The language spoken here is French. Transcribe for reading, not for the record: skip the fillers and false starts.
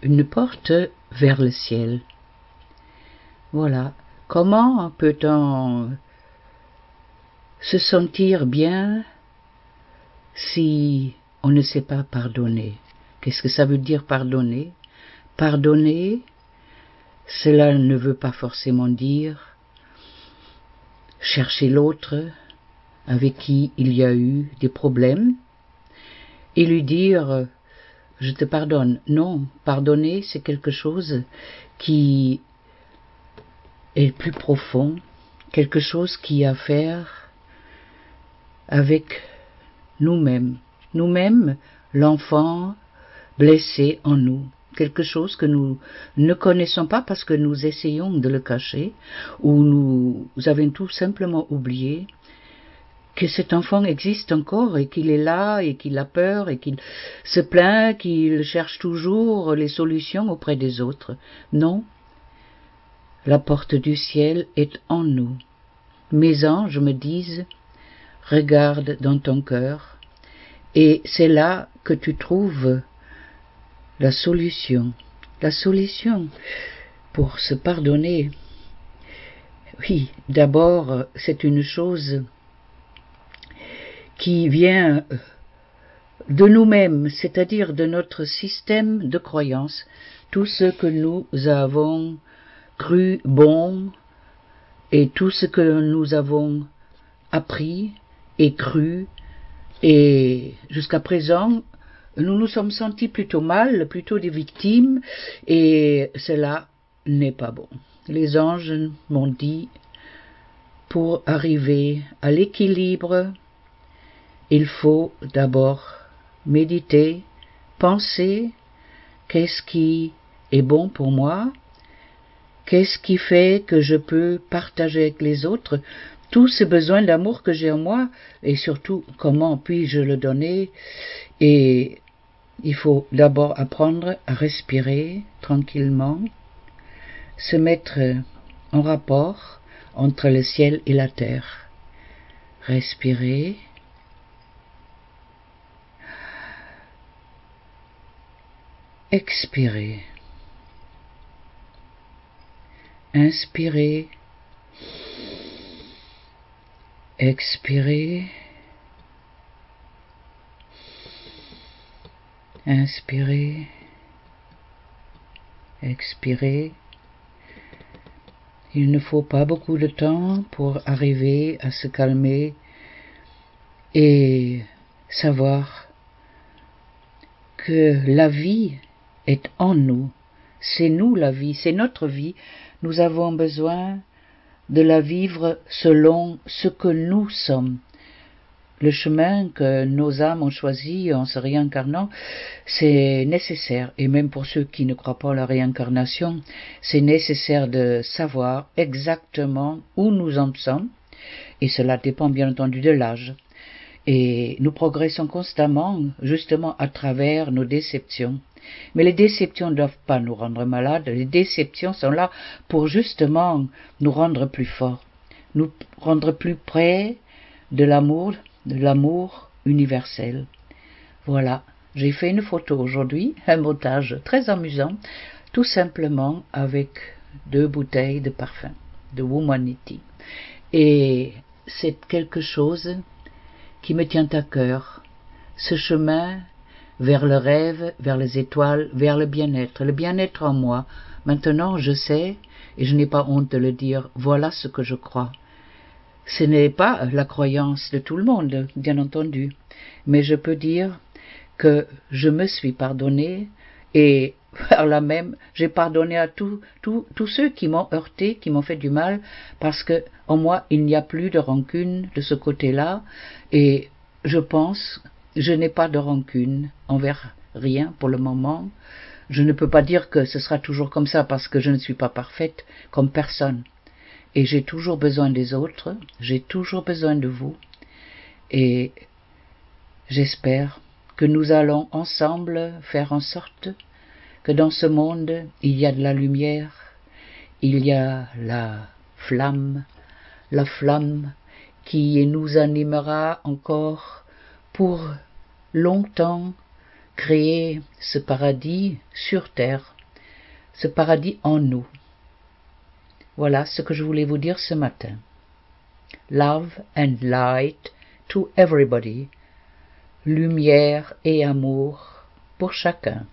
une porte vers le ciel. Voilà. Comment peut-on se sentir bien si on ne sait pas pardonner? Qu'est-ce que ça veut dire pardonner? Pardonner, cela ne veut pas forcément dire chercher l'autre avec qui il y a eu des problèmes et lui dire je te pardonne. Non, pardonner c'est quelque chose qui est plus profond, quelque chose qui a à faire avec nous-mêmes, l'enfant blessé en nous, quelque chose que nous ne connaissons pas parce que nous essayons de le cacher ou nous avons tout simplement oublié que cet enfant existe encore et qu'il est là et qu'il a peur et qu'il se plaint, qu'il cherche toujours les solutions auprès des autres. Non, la porte du ciel est en nous. Mes anges me disent « Regarde dans ton cœur » et c'est là que tu trouves la solution pour se pardonner. Oui, d'abord, c'est une chose qui vient de nous-mêmes, c'est-à-dire de notre système de croyance, tout ce que nous avons cru bon et tout ce que nous avons appris et cru et jusqu'à présent nous nous sommes sentis plutôt mal, plutôt des victimes et cela n'est pas bon. Les anges m'ont dit pour arriver à l'équilibre il faut d'abord méditer, penser qu'est-ce qui est bon pour moi, qu'est-ce qui fait que je peux partager avec les autres tous ces besoins d'amour que j'ai en moi et surtout comment puis-je le donner. Et il faut d'abord apprendre à respirer tranquillement, se mettre en rapport entre le ciel et la terre. Respirer. Expirer. Inspirer. Expirer. Inspirer. Expirer. Il ne faut pas beaucoup de temps pour arriver à se calmer et savoir que la vie est en nous. C'est nous la vie, c'est notre vie. Nous avons besoin de la vivre selon ce que nous sommes. Le chemin que nos âmes ont choisi en se réincarnant, c'est nécessaire, et même pour ceux qui ne croient pas à la réincarnation, c'est nécessaire de savoir exactement où nous en sommes, et cela dépend bien entendu de l'âge. Et nous progressons constamment, justement à travers nos déceptions. Mais les déceptions ne doivent pas nous rendre malades, les déceptions sont là pour justement nous rendre plus forts, nous rendre plus près de l'amour universel. Voilà, j'ai fait une photo aujourd'hui, un montage très amusant, tout simplement avec 2 bouteilles de parfum, de Womanity. Et c'est quelque chose qui me tient à cœur, ce chemin vers le rêve, vers les étoiles, vers le bien-être en moi. Maintenant je sais, et je n'ai pas honte de le dire, voilà ce que je crois. Ce n'est pas la croyance de tout le monde, bien entendu, mais je peux dire que je me suis pardonné et par là même, j'ai pardonné à tous ceux qui m'ont heurté, qui m'ont fait du mal, parce que en moi, il n'y a plus de rancune de ce côté-là, et je pense, je n'ai pas de rancune envers rien pour le moment. Je ne peux pas dire que ce sera toujours comme ça, parce que je ne suis pas parfaite, comme personne. Et j'ai toujours besoin des autres, j'ai toujours besoin de vous, et j'espère que nous allons ensemble faire en sorte que dans ce monde, il y a de la lumière, il y a la flamme qui nous animera encore pour longtemps créer ce paradis sur terre. ce paradis en nous. Voilà ce que je voulais vous dire ce matin. Love and light to everybody. Lumière et amour pour chacun.